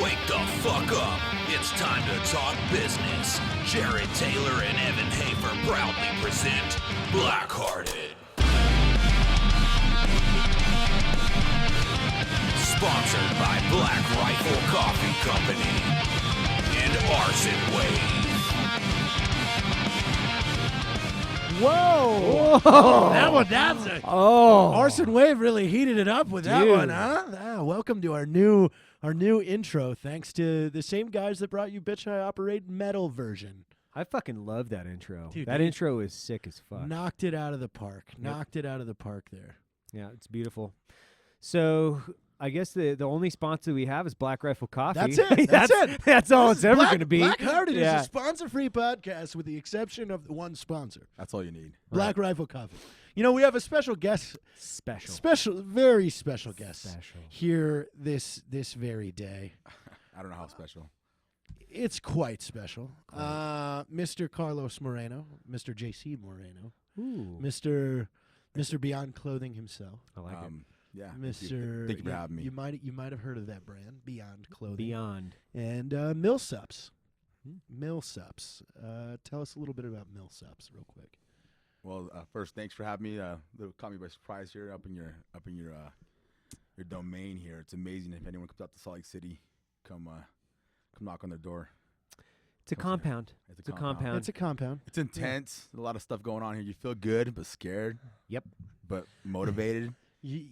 Wake the fuck up. It's time to talk business. Jared Taylor and Evan Hafer proudly present Blackhearted. Sponsored by BlackRifle Coffee Company and Arson Wave. Whoa! That's a Oh, Arson Wave really heated it up with that Dude. one, huh? Welcome to our new intro. Thanks to the same guys that brought you "Bitch I Operate" metal version. I fucking love that intro. Dude, that they intro is sick as fuck. Knocked it out of the park. Knocked it out of the park there. Yeah, it's beautiful. So I guess the only sponsor we have is BlackRifle Coffee. That's it. That's it. That's all This it's is ever going to be. Blackhearted Yeah. is a sponsor-free podcast with the exception of the one sponsor, That's all you need. BlackRifle Coffee. You know, we have a special guest, very special guest here this very day. I don't know how special. It's quite special. Mr. Carlos Moreno, Mr. JC Moreno, Ooh. Mr. Beyond Clothing himself. I like it. Yeah. Mr. Thank you for having me. You might have heard of that brand, Beyond Clothing. Beyond. And Sups. Sups. Tell us a little bit about Sups real quick. Well, first, thanks for having me. They caught me by surprise here up in your domain here. It's amazing. If anyone comes out to Salt Lake City, come knock on their door. It's a compound. It's a compound. It's a compound. It's intense. There's a lot of stuff going on here. You feel good, but scared. Yep. But motivated.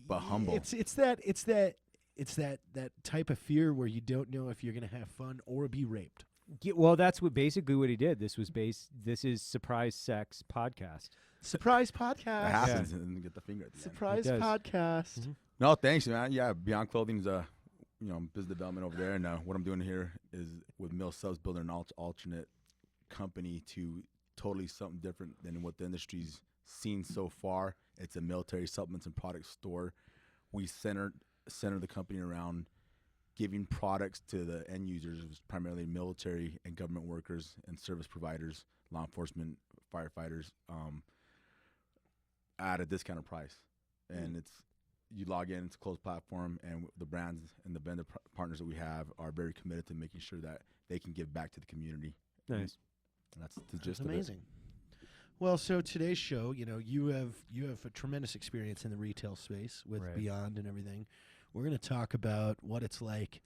But humble. It's that type of fear where you don't know if you're gonna have fun or be raped. Yeah, well, that's basically what he did. This is Surprise Sex Podcast. Surprise podcast. That happens, and then get the finger at the end. Surprise It does. podcast. Mhm. No, thanks, man. Yeah, Beyond Clothing's business development over there, and what I'm doing here is with Sups building an alternate company to totally something different than what the industry's seen so far. It's a military supplements and products store. We center the company around giving products to the end users, primarily military and government workers and service providers, law enforcement, firefighters, at a discounted price. And you log in, it's a closed platform, and the brands and the vendor partners that we have are very committed to making sure that they can give back to the community. Nice. And that's the gist That's amazing. Well, so today's show, you have a tremendous experience in the retail space with Right. Beyond and everything. We're going to talk about what it's like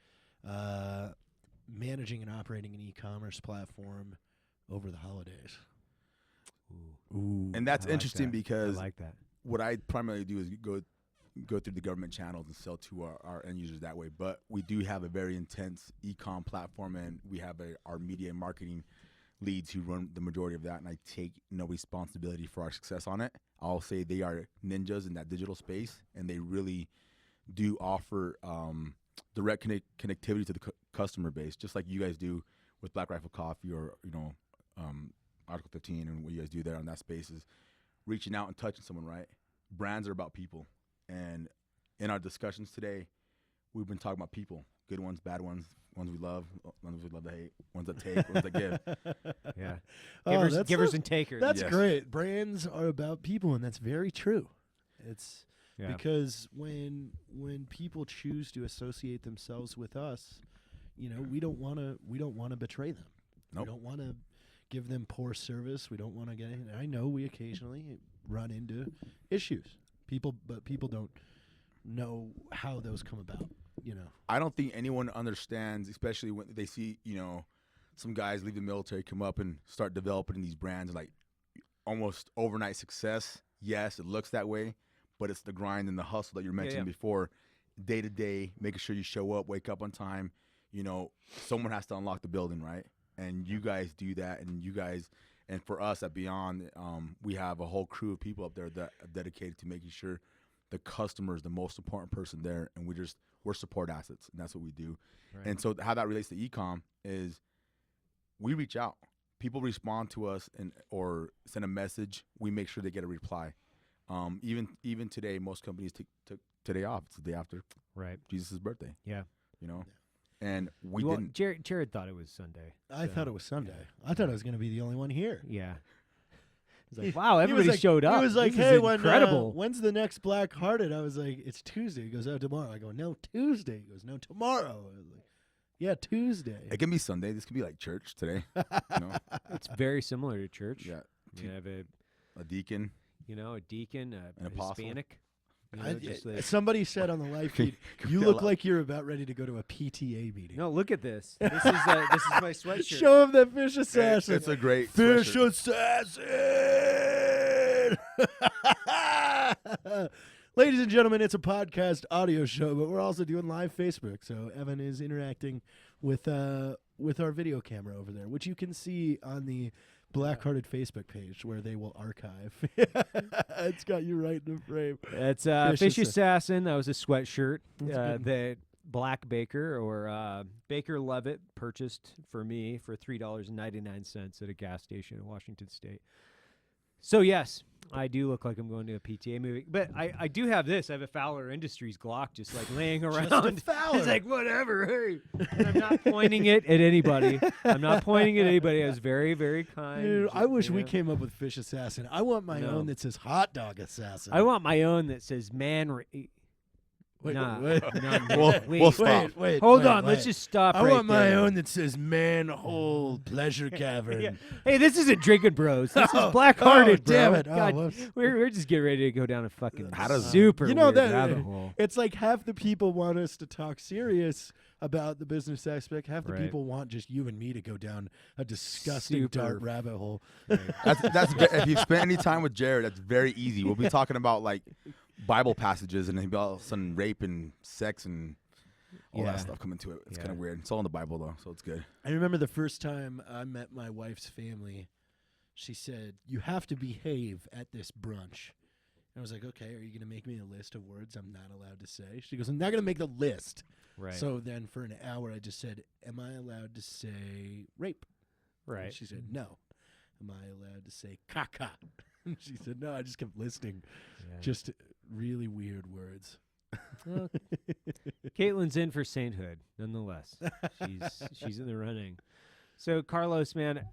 managing and operating an e-commerce platform over the holidays. Ooh. And that's I like interesting that. because I like that. what I primarily do is go through the government channels and sell to our end users that way. But we do have a very intense e-com platform, and we have our media and marketing leads who run the majority of that, and I take no responsibility for our success on it. I'll say they are ninjas in that digital space, and they really do offer direct connectivity to the customer base, just like you guys do with BlackRifle Coffee or Article 15, and what you guys do there on that space is reaching out and touching someone, right? Brands are about people, and in our discussions today, we've been talking about people, good ones, bad ones, ones we love to hate, ones that take, ones that give. Yeah. Oh, Givers and takers. That's Yes. great. Brands are about people, and that's very true. It's Yeah. because when people choose to associate themselves with us, we don't want to betray them. Nope. We don't want to give them poor service. We don't want to get. I know we occasionally run into issues. People don't know how those come about. I don't think anyone understands, especially when they see, some guys leave the military, come up and start developing these brands like almost overnight success. Yes, it looks that way, but it's the grind and the hustle that you mentioned before, day to day, making sure you show up, wake up on time. Someone has to unlock the building, right? And you guys do that, and for us at Beyond, we have a whole crew of people up there that are dedicated to making sure the customer is the most important person there, and we're support assets, and that's what we do. Right. And so how that relates to e-com is we reach out. People respond to us or send a message. We make sure they get a reply. Even today, most companies took today off. It's the day after Jesus' birthday. Yeah. And we Well, didn't. Jared thought it was Sunday. I thought it was Sunday. I thought I was going to be the only one here. Yeah. He's like, wow, everybody showed up. He was like, This is hey, incredible. when's the next Blackhearted? I was like, it's Tuesday. He goes, oh, tomorrow. I go, no, Tuesday. He goes, no, tomorrow. I was like, Yeah, Tuesday. It can be Sunday. This could be like church today. You know? It's very similar to church. Yeah. You have a deacon. a deacon, An apostle. Hispanic. Just like, Somebody said on the live feed, you look like you're about ready to go to a PTA meeting. no, look at this. This is my sweatshirt. Show him that fish assassin. It's a great fish sweatshirt. assassin. Ladies and gentlemen, it's a podcast audio show, but we're also doing live Facebook. So Evan is interacting with our video camera over there, which you can see on the Blackhearted Facebook page where they will archive. It's got you right in the frame. That's Fish Assassin. That was a sweatshirt that Black Baker or Baker Levitt purchased for me for $3.99 at a gas station in Washington State. So, yes, I do look like I'm going to a PTA movie. But I do have this. I have a Fowler Industries Glock just like laying around. Just a Fowler. It's like, whatever. Hey. And I'm not pointing it at anybody. I was very, very kind. Dude, I wish we came up with Fish Assassin. I want my own that says Hot Dog Assassin. I want my own that says Wait. We'll stop. Hold on. Let's just stop. I want my own that says Manhole Pleasure Cavern. Yeah. Hey, this isn't Drinking Bros. This is Blackhearted, bro. Damn it. God, we're just getting ready to go down a fucking does- super weird that rabbit hole. it's like half the people want us to talk serious about the business aspect. Half the Right. people want just you and me to go down a disgusting Super. dark rabbit hole. That's if you've spent any time with Jared, that's very easy. We'll be talking about like Bible passages, and then all of a sudden rape and sex and all that stuff come into it. It's kind of weird. It's all in the Bible though, so it's good. I remember the first time I met my wife's family, she said, "You have to behave at this brunch." And I was like, "Okay, are you going to make me a list of words I'm not allowed to say?" She goes, "I'm not going to make the list." Right. So then for an hour I just said, "Am I allowed to say rape?" Right. And she said, "No." "Am I allowed to say caca?" And she said, "No." I just kept listing just really weird words. Well, Caitlin's in for sainthood, nonetheless. She's in the running. So, Carlos, man,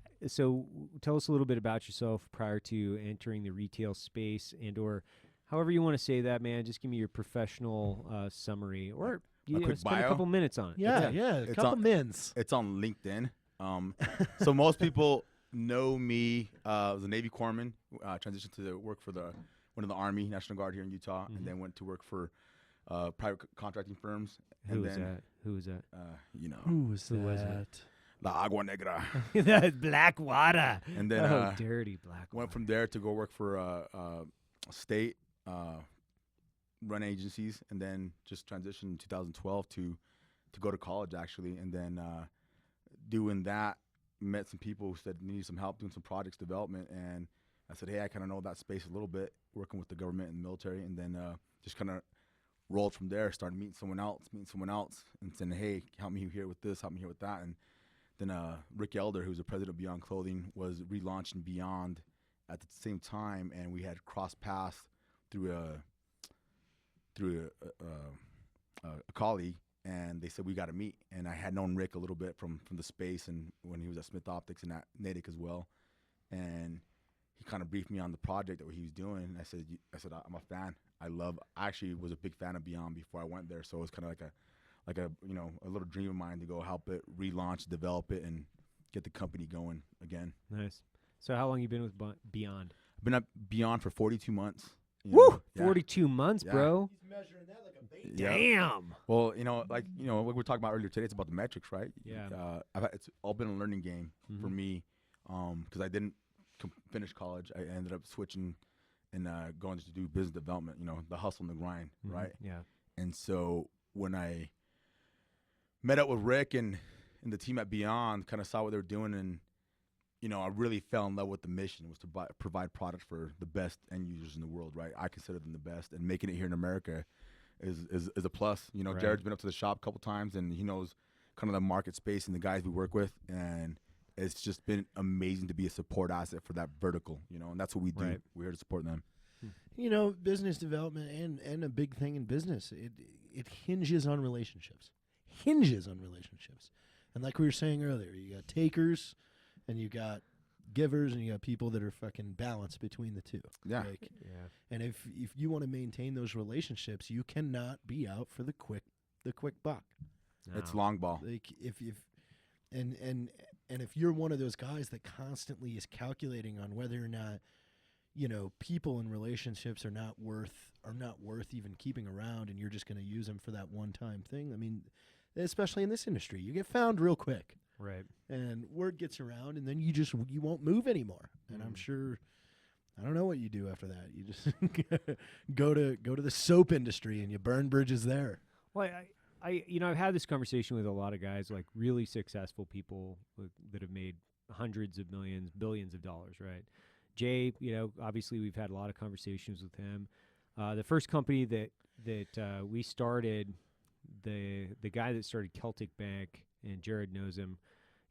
tell us a little bit about yourself prior to entering the retail space, or however you want to say that, man. Just give me your professional summary, or quick spend bio? a couple minutes on it. Yeah, a It's couple on- mins. It's on LinkedIn. So most people know me. I was a Navy corpsman. Transitioned to work for one of the Army National Guard here in Utah, and then went to work for private contracting firms. Who was that? Who was that? Who was that? La Agua Negra. That's black water. And then dirty black water. went from there to go work for state run agencies, and then just transitioned in 2012 to go to college actually, and then doing that, met some people who said needed some help doing some projects development, and I said, hey, I kind of know that space a little bit, working with the government and the military, and then just kind of rolled from there, started meeting someone else, and saying, hey, help me here with this, help me here with that, and then Rick Elder, who's the president of Beyond Clothing, was relaunching Beyond at the same time, and we had crossed paths through a colleague, and they said we got to meet. And I had known Rick a little bit from the space, and when he was at Smith Optics and at Natick as well, and he kind of briefed me on the project that he was doing. And I said I'm a fan. I actually was a big fan of Beyond before I went there, so it was kind of like a a little dream of mine to go help it relaunch, develop it, and get the company going again. Nice. So how long you been with Beyond? I've been at Beyond for 42 months. Woo! Yeah. 42 months, Yeah. bro. He's measuring that like a baby. Yeah. Damn. Well, what we were talking about earlier today, it's about the metrics, right? Yeah. It's all been a learning game for me, because I didn't finish college. I ended up switching and going to do business development. The hustle and the grind, right? Yeah. And so when I met up with Rick and the team at Beyond, kind of saw what they were doing, and I really fell in love with the mission, was to provide products for the best end users in the world, right? I consider them the best, and making it here in America is a plus. Right. Jared's been up to the shop a couple times, and he knows kind of the market space and the guys we work with, and it's just been amazing to be a support asset for that vertical, and that's what we do. Right. We're here to support them. Business development and a big thing in business, it hinges on relationships. And like we were saying earlier, you got takers and you got givers, and you got people that are fucking balanced between the two. Yeah. Yeah. And if you want to maintain those relationships, you cannot be out for the quick buck. It's long ball. Like if and if you're one of those guys that constantly is calculating on whether or not, you know, people in relationships are not worth even keeping around, and you're just going to use them for that one-time thing. I mean, especially in this industry, you get found real quick. Right. And word gets around, and then you won't move anymore. And I'm sure, I don't know what you do after that. You just go to the soap industry and you burn bridges there. Well, I've had this conversation with a lot of guys, like really successful people that have made hundreds of millions, billions of dollars, right? Jay, obviously we've had a lot of conversations with him. The first company that we started, the guy that started Celtic Bank, and Jared knows him,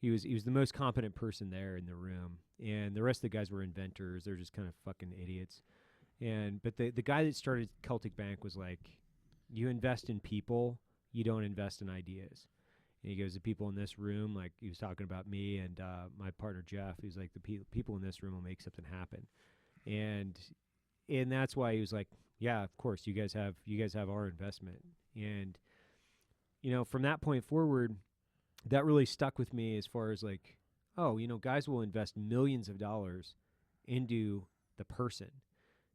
he was the most competent person there in the room, and the rest of the guys were inventors. They're just kind of fucking idiots. But the guy that started Celtic Bank was like, you invest in people, you don't invest in ideas. And he goes, the people in this room, like he was talking about me and my partner Jeff, he's like, the people in this room will make something happen. And that's why he was like, yeah, of course, you guys have our investment. And from that point forward, that really stuck with me as far as like, oh, guys will invest millions of dollars into the person,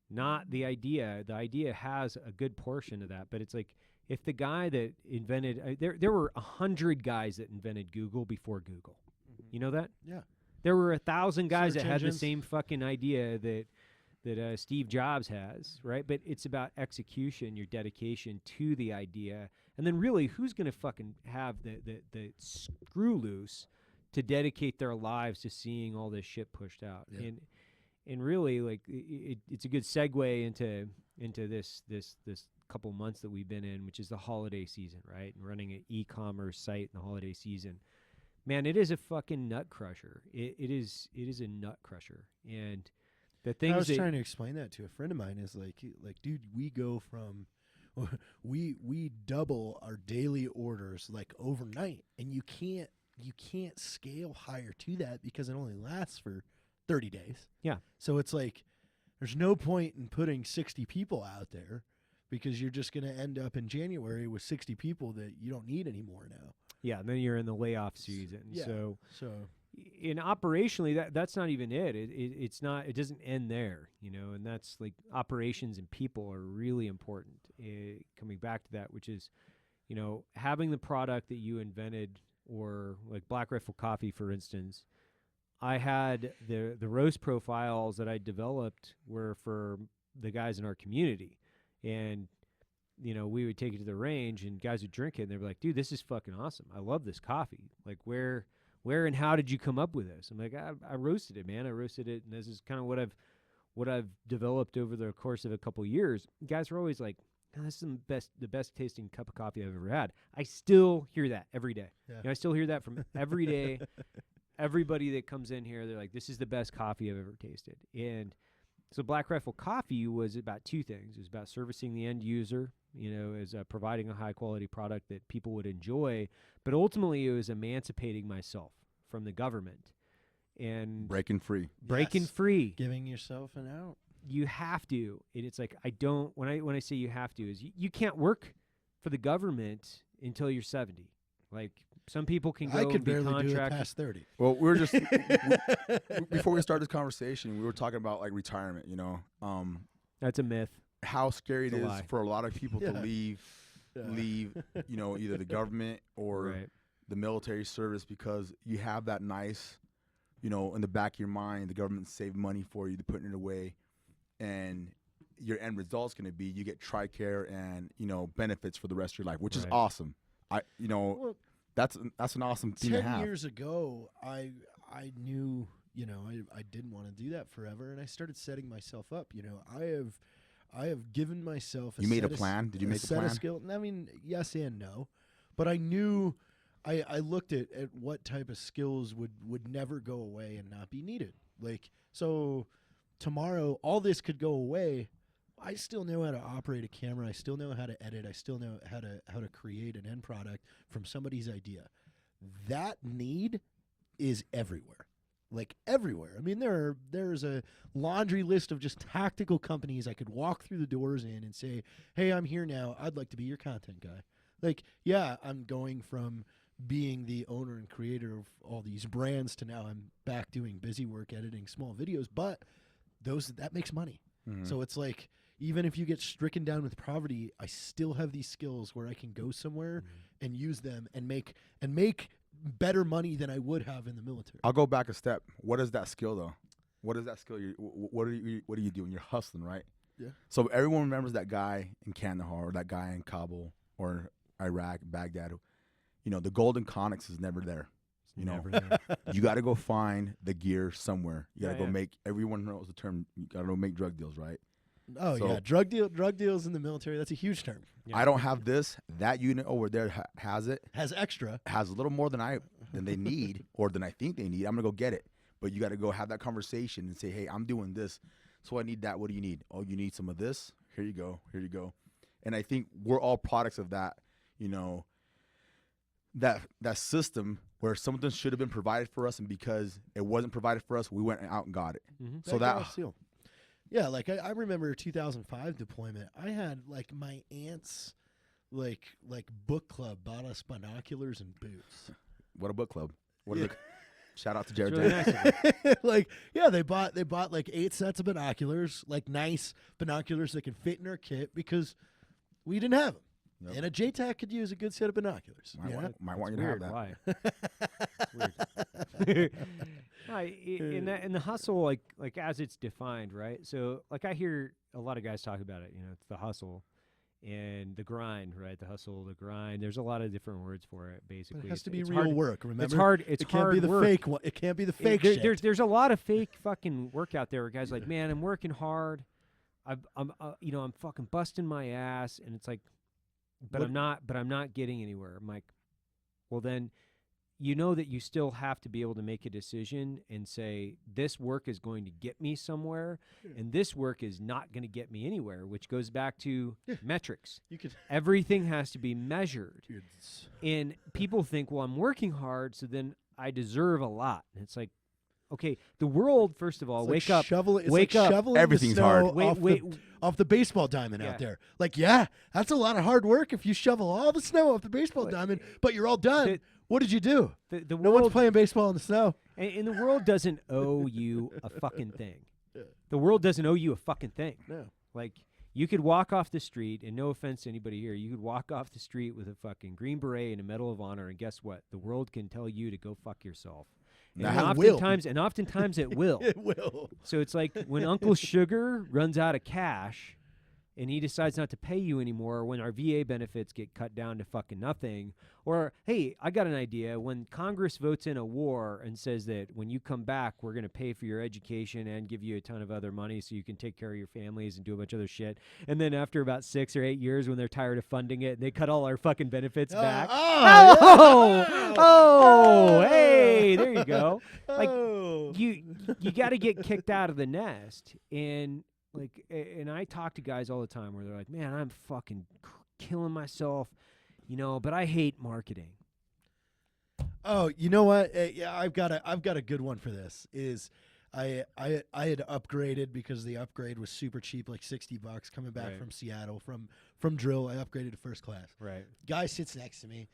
not the idea. The idea has a good portion of that, but it's like, if the guy that invented, there were 100 guys that invented Google before Google. Mm-hmm. You know that? Yeah. There were 1,000 guys Search that had the engines. same fucking idea that Steve Jobs has, right? But it's about execution, your dedication to the idea, and then really, who's going to fucking have the screw loose to dedicate their lives to seeing all this shit pushed out? Yeah. And really, like it's a good segue into this couple months that we've been in, which is the holiday season, right? And running an e-commerce site in the holiday season. Man, it is a fucking nut crusher. It is a nut crusher. And the things I was trying to explain that to a friend of mine is like, dude, we go from we double our daily orders like overnight, and you can't scale higher to that because it only lasts for 30 days. Yeah. So it's like there's no point in putting 60 people out there, because you're just going to end up in January with 60 people that you don't need anymore now. Yeah, and then you're in the layoff season. Yeah. So So in operationally, that's not even it. It's not. It doesn't end there, and that's like operations and people are really important. Coming back to that, which is, having the product that you invented, or like BlackRifle coffee, for instance. I had the roast profiles that I developed were for the guys in our community. And, we would take it to the range and guys would drink it and they'd be like, dude, this is fucking awesome. I love this coffee. Like, where and how did you come up with this? I'm like, I roasted it, man. I roasted it. And this is kind of what I've developed over the course of a couple of years. Guys were always like, oh, this is the best tasting cup of coffee I've ever had. I still hear that every day. Yeah. I still hear that from every day. Everybody that comes in here, they're like, this is the best coffee I've ever tasted. And so BlackRifle coffee was about two things. It was about servicing the end user, as providing a high-quality product that people would enjoy. But ultimately, it was emancipating myself from the government. And Breaking free. Yes. free. Giving yourself an out. You have to. And it's like, when I say you have to, is you can't work for the government until you're 70. Like, some people can go I could and be barely do it contracted. past 30. Well, we were just before we started this conversation, we were talking about like retirement. That's a myth. How scary it It's a is lie. for a lot of people to Yeah. leave, either the government or Right. the military service, because you have that nice, in the back of your mind, the government saved money for you to put it away, and your end result's going to be you get TRICARE and benefits for the rest of your life, which is Right. awesome. Well, That's an awesome thing to 10 have. years ago, I knew, I didn't want to do that forever, and I started setting myself up. I have given myself You made a set of- plan? Did you make a set of plan? skill? I mean, yes and no, but I knew I looked at what type of skills would never go away and not be needed. Like, so tomorrow, all this could go away. I still know how to operate a camera. I still know how to edit. I still know how to create an end product from somebody's idea. That need is everywhere. Like, everywhere. I mean, there's a laundry list of just tactical companies I could walk through the doors in and say, hey, I'm here now. I'd like to be your content guy. Like, yeah, I'm going from being the owner and creator of all these brands to now I'm back doing busy work editing small videos, but that makes money. So it's like, even if you get stricken down with poverty, I still have these skills where I can go somewhere and use them and make better money than I would have in the military. I'll go back a step. What is that skill though? What is that skill? What are you doing? You're hustling, right? Yeah. So everyone remembers that guy in Kandahar or that guy in Kabul or Iraq, Baghdad. You know, the golden conics is never there. You know, you got to go find the gear somewhere. You got to go make. Everyone knows the term. You got to go make drug deals, right? Oh So- yeah, drug deals in the military. That's a huge term. Yeah. I don't have this. That unit over there has it. Has extra. Has a little more than they need or than I think they need. I'm gonna go get it. But you got to go have that conversation and say, hey, I'm doing this, so I need that. What do you need? Oh, you need some of this. Here you go. Here you go. And I think we're all products of that. You know, that system where something should have been provided for us, and because it wasn't provided for us, we went out and got it. So that yeah, like I remember 2005 deployment. I had like my aunt's like book club bought us binoculars and boots. what a book club. What a shout out to It's Jared. really Taylor. nice of them. Like, yeah, they bought like 8 sets of binoculars, like nice binoculars that can fit in our kit because we didn't have them. Yep. And a JTAC could use a good set of binoculars. Might want you to Weird. have that. Why? It's weird. No, in the hustle, like as it's defined, right? So, like I hear a lot of guys talk about it. You know, it's the hustle and the grind, right? The hustle, the grind. There's a lot of different words for it. Basically, It has to be it's real hard, work. Remember, It's hard. It's it can't hard be the work. fake one. It can't be the fake shit. There's a lot of fake fucking work out there where guys like, man, I'm working hard. I'm fucking busting my ass, and it's like, but I'm not getting anywhere. I'm like, well then, you know that you still have to be able to make a decision and say, this work is going to get me somewhere, and this work is not going to get me anywhere, which goes back to metrics. You could. Everything has to be measured. And people think, well, I'm working hard, so then I deserve a lot. And it's like, okay, the world, first of all, It's wake like up. Shoveling, it's wake like up. shoveling Everything's the snow hard. off the baseball diamond Yeah. out there. Like, yeah, that's a lot of hard work if you shovel all the snow off the baseball diamond, but you're all done. What did you do? The No one's world, playing baseball in the snow. and the world doesn't owe you a fucking thing. The world doesn't owe you a fucking thing. No. Like, you could walk off the street, and no offense to anybody here, you could walk off the street with a fucking Green Beret and a Medal of Honor, and guess what? The world can tell you to go fuck yourself. And It will. oftentimes it will. It will. So it's like when Uncle Sugar runs out of cash and he decides not to pay you anymore, when our VA benefits get cut down to fucking nothing, or, hey, I got an idea. When Congress votes in a war and says that when you come back, we're going to pay for your education and give you a ton of other money so you can take care of your families and do a bunch of other shit. And then after about 6 or 8 years, when they're tired of funding it, they cut all our fucking benefits back. Hey, there you go. Like, you got to get kicked out of the nest. And I talk to guys all the time where they're like, man, I'm fucking killing myself, but I hate marketing. Oh, you know what? Yeah, I've got a good one for this. Is I had upgraded because the upgrade was super cheap, like $60 coming back Right. from Seattle from drill. I upgraded to first class. Right. Guy sits next to me.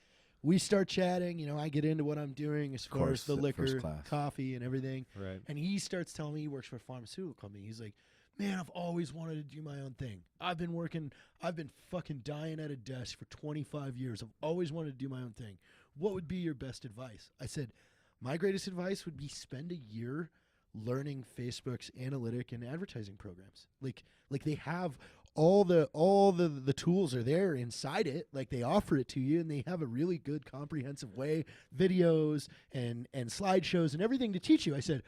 We start chatting. I get into what I'm doing as far as the at first liquor, class. coffee, and everything. Right. And he starts telling me he works for a pharmaceutical company. He's like, man, I've always wanted to do my own thing. I've been fucking dying at a desk for 25 years. I've always wanted to do my own thing. What would be your best advice? I said, my greatest advice would be spend a year learning Facebook's analytic and advertising programs. Like they have all the tools are there inside it. Like they offer it to you, and they have a really good comprehensive way, videos and slideshows and everything to teach you. I said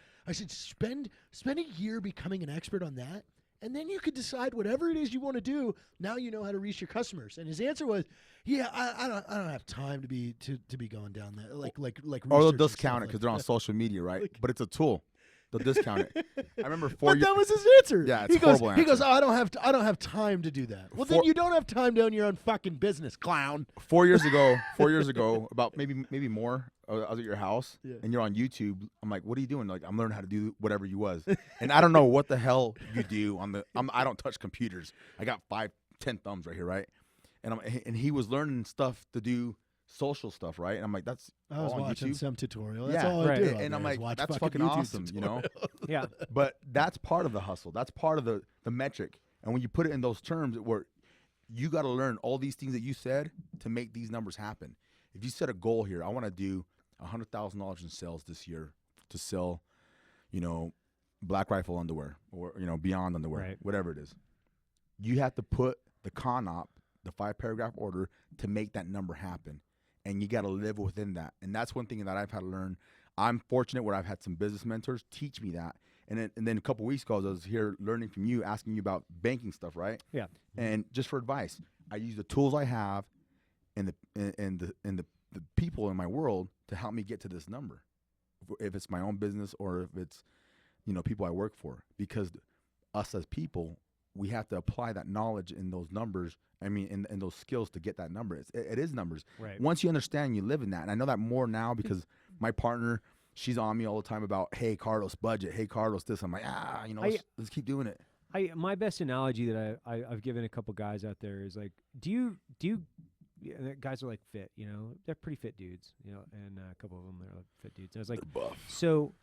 spend a year becoming an expert on that, and then you could decide whatever it is you want to do. Now you know how to reach your customers. And his answer was, yeah, I don't have time to be going down that like Or they'll research and discount stuff it because like they're on that. social media, right? But it's a tool. They'll discount it. I remember But that was his answer. Yeah, it's he goes, horrible he goes, answer. oh, I don't have time to do that. Well, then you don't have time to own your own fucking business, clown. 4 years ago, about maybe more, I was at your house, and you're on YouTube. I'm like, what are you doing? Like, I'm learning how to do whatever you was. And I don't know what the hell you do I don't touch computers. I got 5-10 thumbs right here, right? and he was learning stuff to do social stuff, right? And I'm like, that's I was all on watching YouTube? some tutorial. That's Yeah. all I Right. do. And out I'm there is like, watch that's fucking fucking YouTube awesome, you know? Yeah. But that's part of the hustle. That's part of the metric. And when you put it in those terms, where you got to learn all these things that you said to make these numbers happen. If you set a goal here, I want to do $100,000 in sales this year to sell, you know, BlackRifle underwear or, you know, Beyond underwear, Right. whatever it is. You have to put the con-op, the 5-paragraph order to make that number happen. And you got to live within that. And that's one thing that I've had to learn. I'm fortunate where I've had some business mentors teach me that. And then a couple weeks ago, I was here learning from you, asking you about banking stuff, right? Yeah. And just for advice, I use the tools I have and the people in my world to help me get to this number. If it's my own business or if it's, you know, people I work for, because us as people, we have to apply that knowledge in those numbers. I mean, in those skills to get that number. It is numbers. Right. Once you understand, you live in that. And I know that more now because my partner, she's on me all the time about, hey, Carlos, budget. Hey, Carlos, this. I'm like, you know, let's keep doing it. My best analogy that I've given a couple guys out there is like, do you yeah, guys are like fit, you know, they're pretty fit dudes, you know, and a couple of them they're like fit dudes. And I was like, Buff. so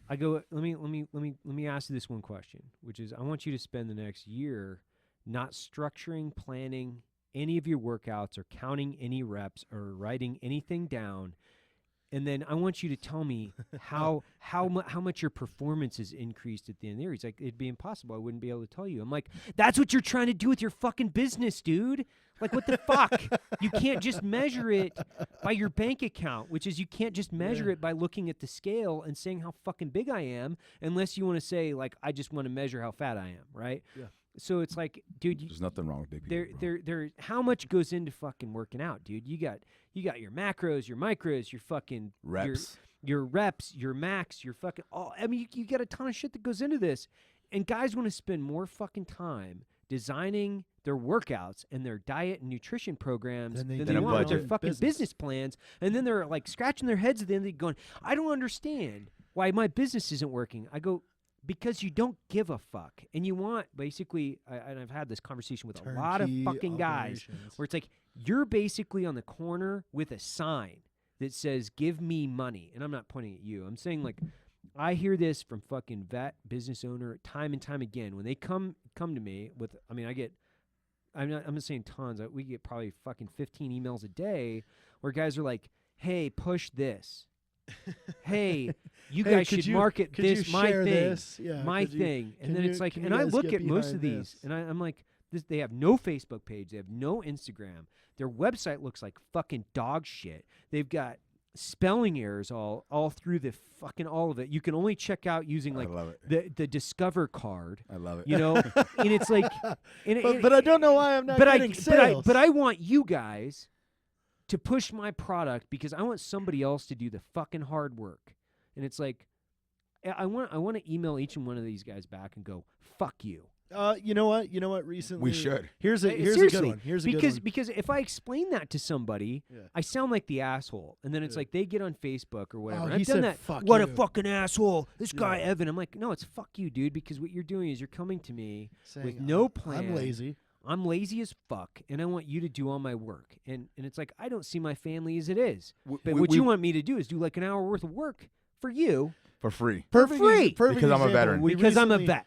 I go, let me ask you this one question, which is, I want you to spend the next year not structuring, planning any of your workouts or counting any reps or writing anything down. And then I want you to tell me how much your performance has increased at the end of the year. He's like, it'd be impossible. I wouldn't be able to tell you. I'm like, that's what you're trying to do with your fucking business, dude. Like, what the fuck? You can't just measure it by your bank account, which is you can't just measure it by looking at the scale and saying how fucking big I am, unless you want to say, like, I just want to measure how fat I am, right? Yeah. So it's like, dude, There's nothing wrong with big people. there. How much goes into fucking working out, dude? You got your macros, your micros, your fucking Reps. your reps, your max, your fucking all. I mean, you got a ton of shit that goes into this, and guys want to spend more fucking time designing their workouts and their diet and nutrition programs than they want with their fucking business plans, and then they're like scratching their heads at the end of the day going, I don't understand why my business isn't working. I go, because you don't give a fuck. And you want, basically, and I've had this conversation with a lot of fucking guys, where it's like, you're basically on the corner with a sign that says, give me money. And I'm not pointing at you. I'm saying, like, I hear this from fucking vet, business owner, time and time again. When they come to me with, I mean, I'm not saying tons. We get probably fucking 15 emails a day where guys are like, hey, push this. Hey, you guys should market this, my thing, my thing. And then it's like, and I look at most of these, and I'm like, they have no Facebook page. They have no Instagram. Their website looks like fucking dog shit. They've got spelling errors all through the fucking all of it. You can only check out using like the Discover card. I love it. You know, and it's like, but I don't know why I'm not getting sales. But I want you guys to push my product because I want somebody else to do the fucking hard work. And it's like, I want to email each one of these guys back and go, fuck you. You know what? Recently, we should. Here's a good one. Because if I explain that to somebody, I sound like the asshole, and then it's like they get on Facebook or whatever. And I've done that. What a fucking asshole! This guy Evan. I'm like, no, it's fuck you, dude. Because what you're doing is you're coming to me with no plan. I'm lazy. I'm lazy as fuck, and I want you to do all my work. And it's like, I don't see my family as it is. But what you want me to do is do like an hour worth of work for you. For free. For free. Because I'm a veteran. Because I'm a vet.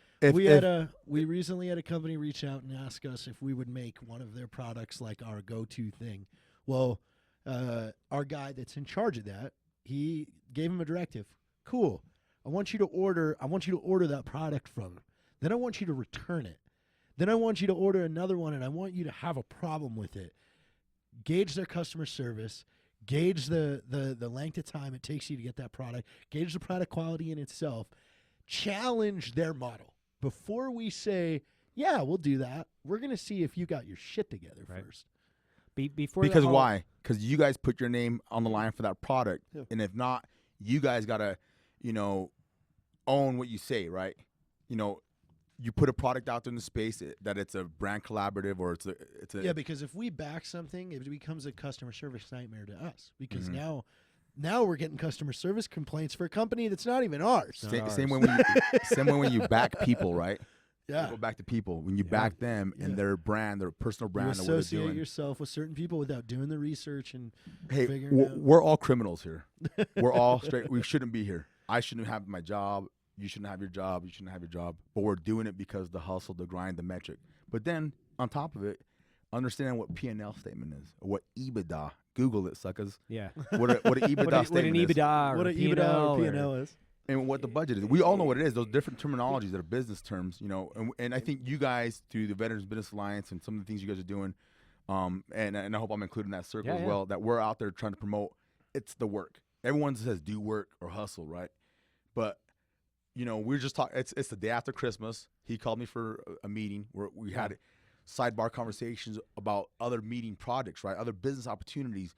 We recently had a company reach out and ask us if we would make one of their products like our go-to thing. Well, our guy that's in charge of that, he gave him a directive. Cool. I want you to order that product from him. Then I want you to return it. Then I want you to order another one, and I want you to have a problem with it. Gauge their customer service. Gauge the length of time it takes you to get that product. Gauge the product quality in itself. Challenge their model. Before we say, yeah, we'll do that, we're going to see if you got your shit together first. Because why? Because you guys put your name on the line for that product. Yeah. And if not, you guys got to, own what you say, right? You put a product out there in the space that it's a brand collaborative or it's a yeah, because if we back something, it becomes a customer service nightmare to us because now we're getting customer service complaints for a company that's not even ours. Same way when you back people, right? Yeah. Go back to people. When you back them and their brand, their personal brand, You and what they're associate doing. yourself with certain people without doing the research and Hey, figuring out. we're all criminals here. We're all straight. We shouldn't be here. I shouldn't have my job. You shouldn't have your job. You shouldn't have your job. But we're doing it because the hustle, the grind, the metric. But then on top of it, understand what P&L statement is, or what EBITDA. Google it, suckers. Yeah. What an EBITDA statement what an is. EBITDA or What an P&L EBITDA or or- P&L is. And what the budget is. We all know what it is. Those different terminologies that are business terms, you know. And I think you guys, through the Veterans Business Alliance and some of the things you guys are doing, and I hope I'm included in that circle as well, that we're out there trying to promote. It's the work. Everyone says do work or hustle, right? But you know, we're just talking. It's the day after Christmas. He called me for a meeting where we had sidebar conversations about other meeting projects, right? Other business opportunities,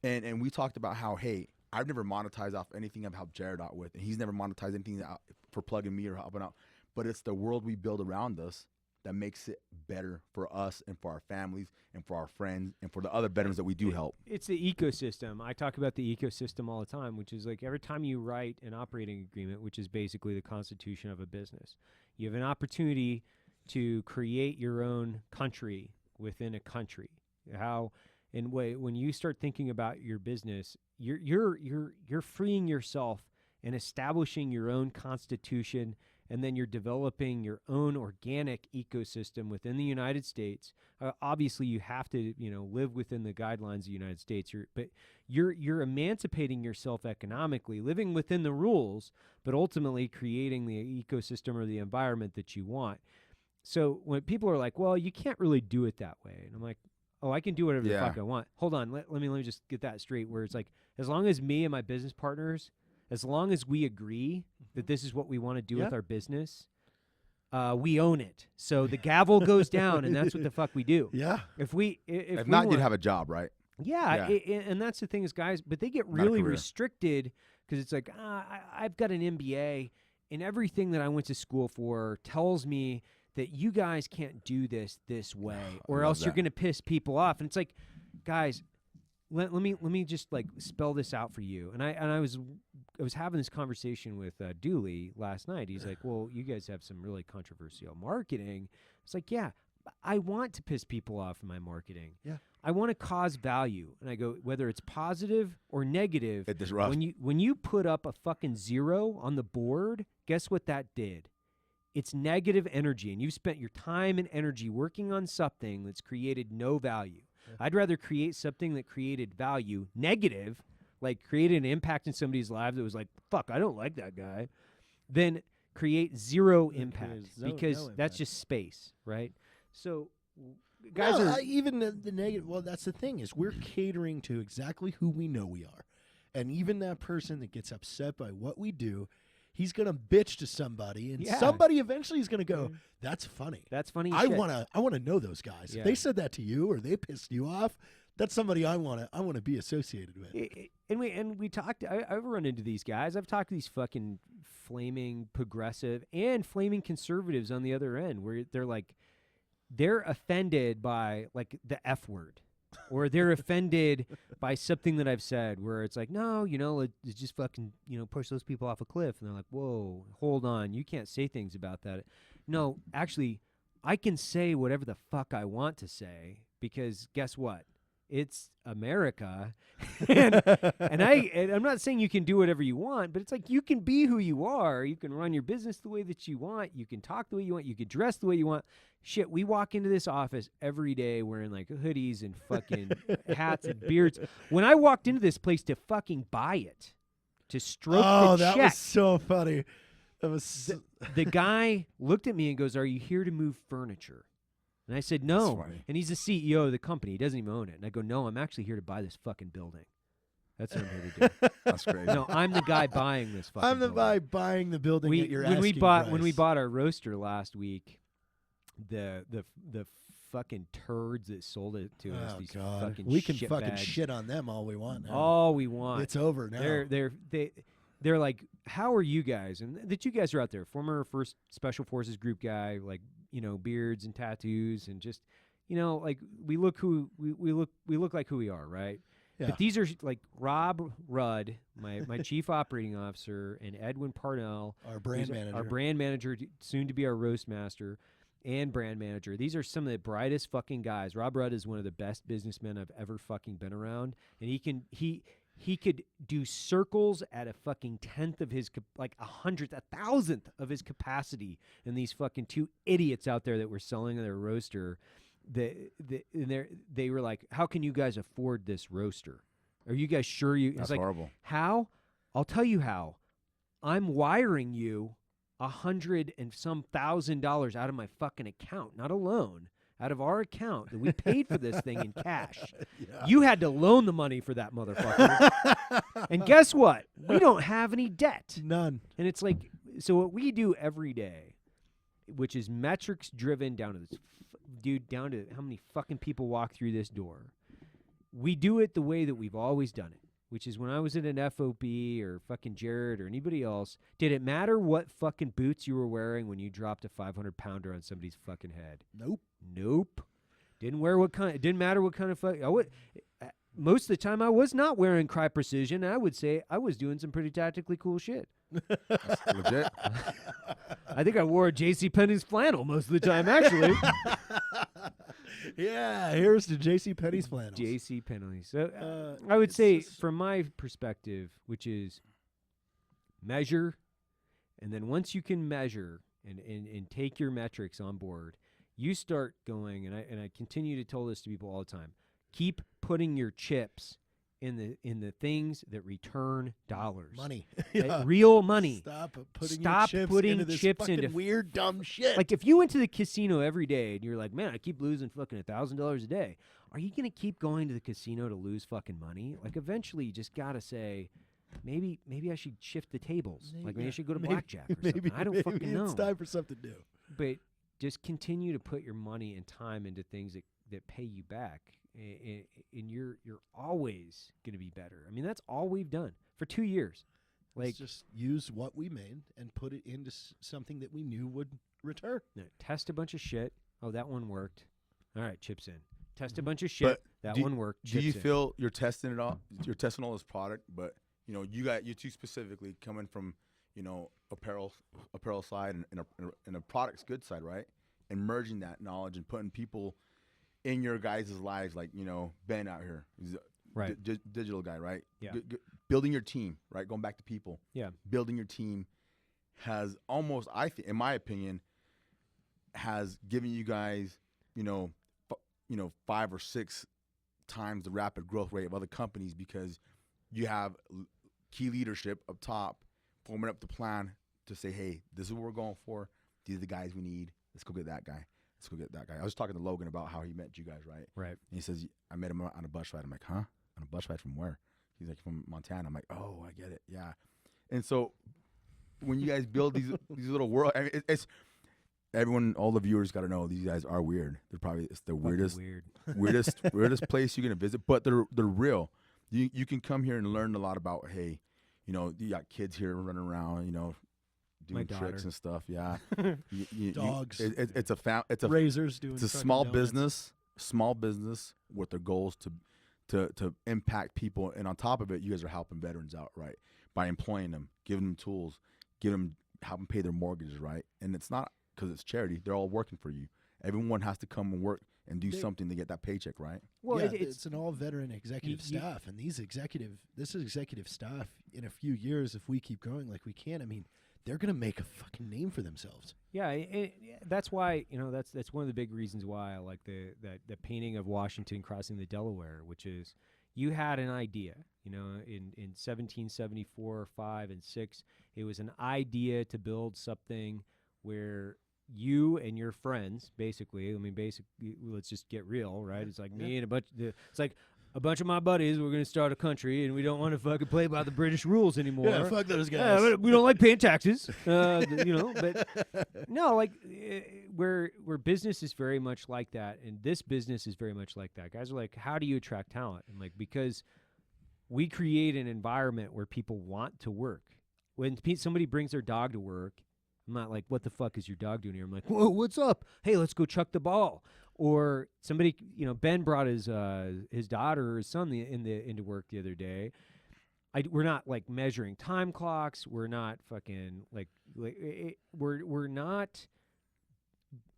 and we talked about how, hey, I've never monetized off anything I've helped Jared out with, and he's never monetized anything out for plugging me or helping out. But it's the world we build around us that makes it better for us and for our families and for our friends and for the other veterans that we do help. It's the ecosystem. I talk about the ecosystem all the time, which is like every time you write an operating agreement, which is basically the constitution of a business, you have an opportunity to create your own country within a country. When you start thinking about your business, you're freeing yourself and establishing your own constitution, and then you're developing your own organic ecosystem within the United States. Obviously, you have to live within the guidelines of the United States. You're emancipating yourself economically, living within the rules, but ultimately creating the ecosystem or the environment that you want. So when people are like, "Well, you can't really do it that way," and I'm like, "Oh, I can do whatever the fuck I want." Hold on, let me just get that straight. Where it's like, as long as me and my business partners, as long as we agree that this is what we want to do with our business, we own it. So the gavel goes down, and that's what the fuck we do. Yeah. If Not, you'd have a job, right? Yeah. And that's the thing is, guys, but they get really career. restricted because it's like, I've got an MBA, and everything that I went to school for tells me that you guys can't do this way, or else you're going to piss people off. And it's like, guys, let me just like spell this out for you. And I was having this conversation with Dooley last night. He's like, well, you guys have some really controversial marketing. It's like, yeah, I want to piss people off in my marketing. Yeah. I want to cause value. And I go, whether it's positive or negative, It disrupts. when you put up a fucking 0 on the board, guess what that did? It's negative energy, and you've spent your time and energy working on something that's created no value. Yeah. I'd rather create something that created value, negative, like created an impact in somebody's life that was like, fuck, I don't like that guy, than create zero impact, because that's just space, right? So guys even the negative. Well, that's the thing is we're catering to exactly who we know we are, and even that person that gets upset by what we do, he's gonna bitch to somebody, and somebody eventually is gonna go, "That's funny. That's funny. I wanna know those guys. If they said that to you or they pissed you off, that's somebody I wanna be associated with." And we talked. I've run into these guys. I've talked to these fucking flaming progressive and flaming conservatives on the other end, where they're offended by like the F word. Or they're offended by something that I've said, where it's like, no, it's just fucking, push those people off a cliff. And they're like, whoa, hold on. You can't say things about that. No, actually, I can say whatever the fuck I want to say, because guess what? It's America. and I'm not saying you can do whatever you want, but it's like you can be who you are. You can run your business the way that you want. You can talk the way you want. You can dress the way you want. Shit, we walk into this office every day wearing like hoodies and fucking hats and beards. When I walked into this place to fucking buy it, to stroke the check. Oh, that was so funny. That was the guy looked at me and goes, "Are you here to move furniture?" And I said, "No." That's funny. And he's the CEO of the company. He doesn't even own it. And I go, "No, I'm actually here to buy this fucking building. That's what I'm here to do." That's crazy. No, I'm the guy buying this fucking I'm the building. guy buying the building at your when we asking bought price. when we bought our roaster last week, the fucking turds that sold it to us, these fucking we can shit fucking bags. shit on them all we want now. All we want. It's over now. They're like, "How are you guys?" And that you guys are out there, former first Special Forces group guy, like beards and tattoos, and just like we look like who we are, right? Yeah. But these are like Rob Rudd, my chief operating officer, and Edwin Parnell, Our brand manager. our brand manager, soon to be our roast master and brand manager. These are some of the brightest fucking guys. Rob Rudd is one of the best businessmen I've ever fucking been around, and he could do circles at a fucking tenth of his, like 1,000th of his capacity. And these fucking two idiots out there that were selling their roaster, they were like, "How can you guys afford this roaster? Are you guys sure you?" That's like, horrible. How? I'll tell you how. I'm wiring you $100,000 and some $1,000 out of my fucking account, not a loan. Out of our account that we paid for this thing in cash. Yeah. You had to loan the money for that motherfucker. And guess what? We don't have any debt. None. And it's like, so what we do every day, which is metrics driven down to this, down to how many fucking people walk through this door. We do it the way that we've always done it, which is when I was in an FOB or fucking Jared or anybody else, did it matter what fucking boots you were wearing when you dropped a 500-pounder on somebody's fucking head? Nope. Didn't matter what kind of most of the time I was not wearing Cry Precision. I would say I was doing some pretty tactically cool shit. That's legit. I think I wore a JCPenney's flannel most of the time, actually. Yeah, here's the JCPenney's flannels. JCPenney. So I would say, from my perspective, which is measure, and then once you can measure and take your metrics on board, you start going, and I continue to tell this to people all the time, keep putting your chips in the things that return dollars. Money. Real money. Stop putting chips into weird, dumb shit. Like, if you went to the casino every day and you're like, man, I keep losing fucking $1,000 a day, are you going to keep going to the casino to lose fucking money? Like, eventually you just got to say, maybe I should shift the tables. Maybe I should go to blackjack or something. I don't fucking know. It's time for something new. But just continue to put your money and time into things that pay you back. And you're always going to be better. I mean, that's all we've done for 2 years. Like, let's just use what we made and put it into something that we knew would return. Test a bunch of shit. Oh, that one worked. All right, chips in. Test a bunch of shit. That one worked. Do you chips in. feel you're testing it all? You're testing all this product, but you two specifically coming from apparel side and a product's good side, right? And merging that knowledge and putting people in your guys' lives, like Ben out here, he's right, digital guy, right? Yeah. Building your team, right? Going back to people. Yeah. Building your team has almost, I think, in my opinion, has given you guys, 5 or 6 times the rapid growth rate of other companies, because you have key leadership up top forming up the plan to say, hey, this is what we're going for. These are the guys we need. Let's go get that guy. Let's go get that guy. I was talking to Logan about how he met you guys, right? Right. And he says, I met him on a bus ride. I'm like, huh? On a bus ride from where? He's like, from Montana. I'm like, oh, I get it. Yeah. And so when you guys build these little world, I mean, it's everyone, all the viewers got to know these guys are weird. It's the weirdest place you're gonna visit, but they're real. You can come here and learn a lot about. Hey, you got kids here running around, doing tricks and stuff. Yeah, Dogs. It's a razors doing. It's a small business with their goals to impact people, and on top of it, you guys are helping veterans out, right? By employing them, giving them tools, helping them pay their mortgages, right? And it's not because it's charity; they're all working for you. Everyone has to come and work and do something to get that paycheck, right? Well, yeah, it's an all-veteran executive staff, and this is executive staff. In a few years, if we keep growing like we can, I mean, they're gonna make a fucking name for themselves. Yeah, that's why that's one of the big reasons why I like the painting of Washington crossing the Delaware, which is you had an idea, in 1774, 5, and 6, it was an idea to build something where you and your friends, basically, let's just get real, right? It's like me and a bunch of my buddies, we're going to start a country, and we don't want to fucking play by the British rules anymore. Yeah, fuck those guys. We don't like paying taxes, but no, like where business is very much like that, and this business is very much like that. Guys are like, how do you attract talent? And like, because we create an environment where people want to work. When somebody brings their dog to work, I'm not like, what the fuck is your dog doing here? I'm like, whoa, what's up? Hey, let's go chuck the ball. Or somebody, Ben brought his daughter or his son into work the other day. We're not like measuring time clocks. We're not fucking we're not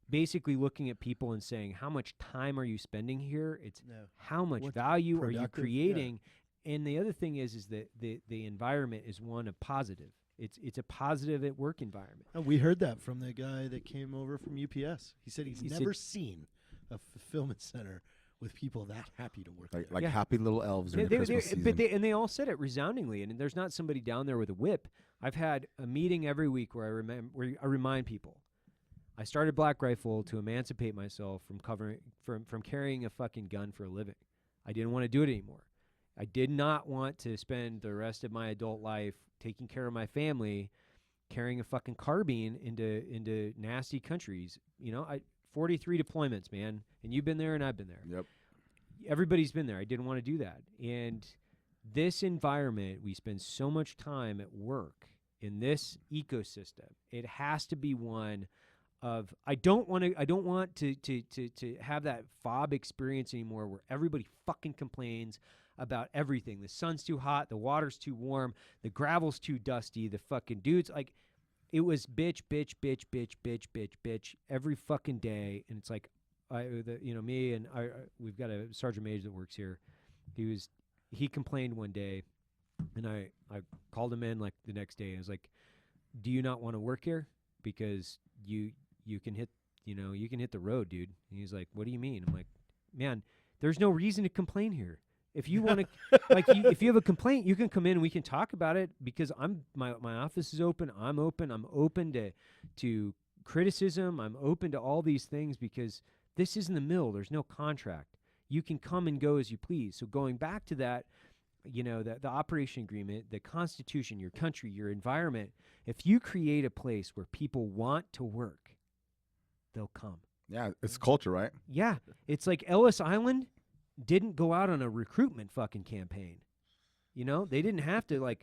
basically looking at people and saying, how much time are you spending here? It's how much value are you creating? Yeah. And the other thing is that the environment is one of positive. It's a positive at work environment. And we heard that from the guy that came over from UPS. He said he's never seen a fulfillment center with people that happy to work there. Like happy little elves during the Christmas season. But they all said it resoundingly, and there's not somebody down there with a whip. I've had a meeting every week where I remind people, I started BlackRifle to emancipate myself from carrying a fucking gun for a living. I didn't want to do it anymore. I did not want to spend the rest of my adult life taking care of my family, carrying a fucking carbine into nasty countries. 43 deployments, man. And you've been there and I've been there. Yep. Everybody's been there. I didn't want to do that. And this environment, we spend so much time at work in this ecosystem. It has to be one of I don't want to have that fob experience anymore where everybody fucking complains about everything. The sun's too hot, the water's too warm, the gravel's too dusty, the fucking dudes it was bitch every fucking day. And it's like, me and we've got a sergeant major that works here. He complained one day, and I called him in like the next day. And I was like, do you not want to work here? Because you can hit the road, dude. And he's like, what do you mean? I'm like, man, there's no reason to complain here. If you want to, if you have a complaint, you can come in and we can talk about it, because my office is open. I'm open to criticism. I'm open to all these things, because this isn't the mill. There's no contract. You can come and go as you please. So going back to that, the operation agreement, the Constitution, your country, your environment, if you create a place where people want to work, they'll come. Yeah, it's culture, right? Yeah. It's like Ellis Island didn't go out on a recruitment fucking campaign. They didn't have to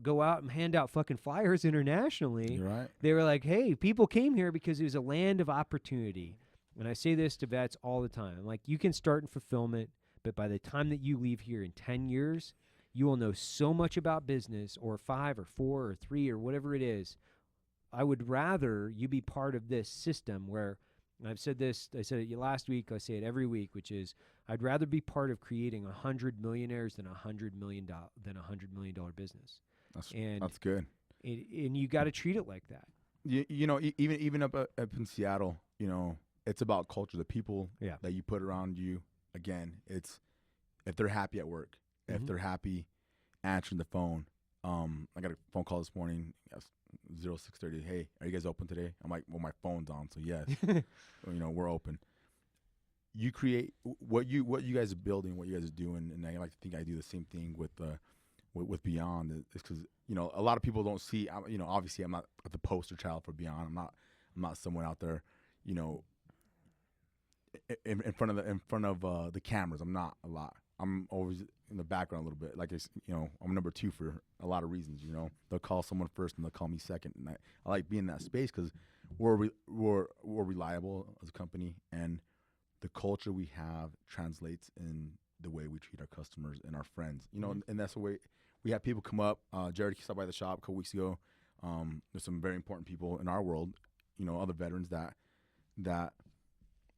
go out and hand out fucking flyers internationally. You're right. They were like, hey, people came here because it was a land of opportunity. And I say this to vets all the time. I'm like, you can start in fulfillment, but by the time that you leave here in 10 years, you will know so much about business, or 5 or 4 or 3 or whatever it is. I would rather you be part of this system where, and I've said this, I said it last week, I say it every week, which is I'd rather be part of creating 100 millionaires than $100 million business. That's good. And you got to treat it like that. Even up in Seattle, it's about culture. The people that you put around you. Again, it's if they're happy at work, if they're happy answering the phone. I got a phone call this morning. 06:30. Hey, are you guys open today? I'm like, well, my phone's on, so yes. We're open. You create what you guys are building, what you guys are doing, and I like to think I do the same thing with Beyond. Is because a lot of people don't see. Obviously, I'm not the poster child for Beyond. I'm not someone out there, in front of the cameras. I'm not a lot. I'm always in the background a little bit. I'm number 2 for a lot of reasons. They'll call someone first and they'll call me second, and I like being in that space because we're reliable as a company, and the culture we have translates in the way we treat our customers and our friends. And that's the way we have people come up. Jared stopped by the shop a couple weeks ago. There's some very important people in our world, other veterans that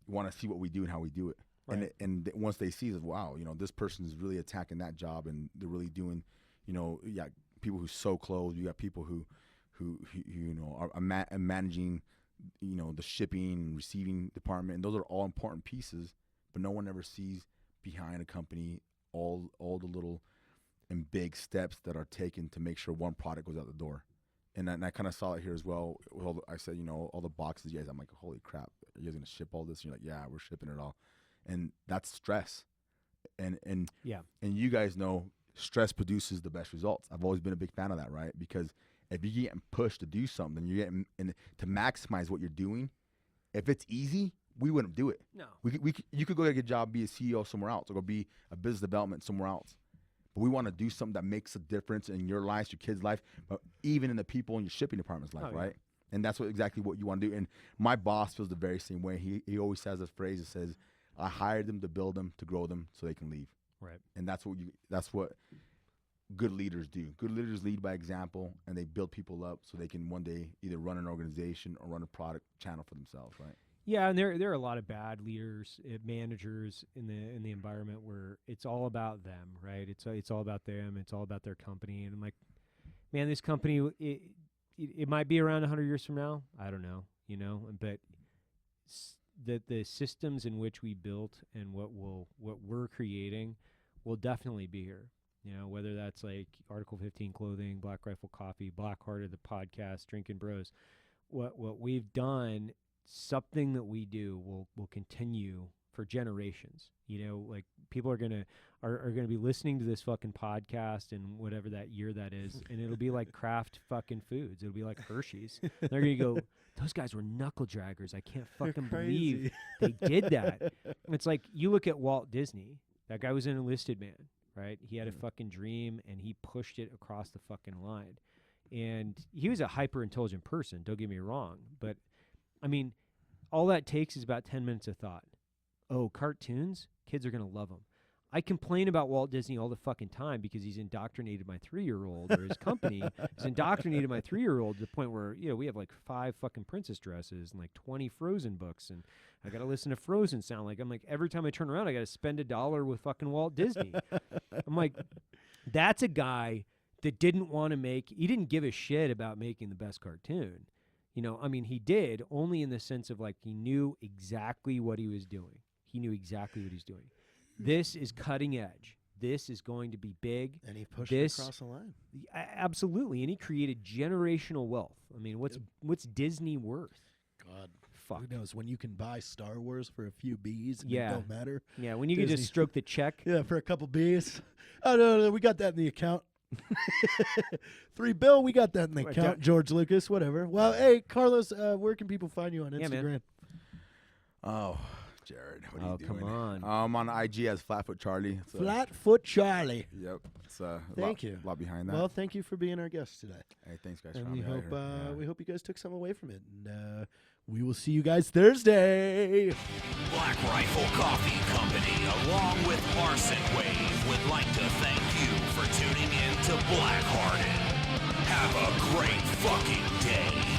want to see what we do and how we do it. Right. And once they see that, wow, this person is really attacking that job, and they're really doing, people who sew clothes. You got people who are managing, the shipping and receiving department. And those are all important pieces, but no one ever sees behind a company all the little and big steps that are taken to make sure one product goes out the door. And I kind of saw it here as well. I said, all the boxes, you guys, I'm like, holy crap, are you guys going to ship all this? And you're like, yeah, we're shipping it all. And that's stress. And you guys know stress produces the best results. I've always been a big fan of that, right? Because if you're getting pushed to do something, you're getting to maximize what you're doing. If it's easy, we wouldn't do it. No. You could go get a job, be a CEO somewhere else, or go be a business development somewhere else. But we want to do something that makes a difference in your life, your kids' life, but even in the people in your shipping department's life, right? And that's exactly what you want to do. And my boss feels the very same way. He always has a phrase that says, I hired them to build them, to grow them, so they can leave. Right. And that's what good leaders do. Good leaders lead by example, and they build people up so they can one day either run an organization or run a product channel for themselves, right? Yeah, and there are a lot of bad leaders, managers in the environment where it's all about them, right? It's all about them. It's all about their company. And I'm like, man, this company, it might be around 100 years from now. I don't know, but the systems in which we built and what we're creating will definitely be here. Whether that's like Article 15 clothing, BlackRifle coffee, BlackHearted, the podcast, Drinking Bros. What we've done, something that we do will continue for generations. Like people are gonna be listening to this fucking podcast in whatever that year that is, and it'll be like Kraft fucking foods. It'll be like Hershey's. They're gonna go, those guys were knuckle draggers. I can't fucking believe they did that. It's like you look at Walt Disney. That guy was an enlisted man, right? He had a fucking dream and he pushed it across the fucking line. And he was a hyper intelligent person. Don't get me wrong, but I mean, all that takes is about 10 minutes of thought. Oh, cartoons? Kids are going to love them. I complain about Walt Disney all the fucking time because he's indoctrinated my 3-year-old, or his company has indoctrinated my 3-year-old to the point where, we have like 5 fucking princess dresses and like 20 Frozen books, and I got to listen to Frozen sound. Like, I'm like, every time I turn around, I got to spend $1 with fucking Walt Disney. I'm like, that's a guy that didn't want to he didn't give a shit about making the best cartoon. He did, only in the sense of like, he knew exactly what he was doing. He knew exactly what he's doing. This is cutting edge. This is going to be big. And he pushed it across the line. Absolutely. And he created generational wealth. I mean, what's Disney worth? God. Fuck. Who knows? When you can buy Star Wars for a few Bs and it don't matter. Yeah, when you can just stroke the check. Yeah, for a couple Bs. Oh, no, we got that in the account. $3 billion, we got that in the account. George Lucas, whatever. Well, hey, Carlos, where can people find you on Instagram? Man. Oh, Jared, what are you doing? Come on. I'm on IG as Flatfoot Charlie. Flatfoot Charlie. Yep. It's thank you. A lot behind that. Well, thank you for being our guest today. Hey, thanks, guys. And for we having me out here. we hope you guys took some away from it. And we will see you guys Thursday. Black Rifle Coffee Company, along with Arson Wave, would like to thank you for tuning in to Blackhearted. Have a great fucking day.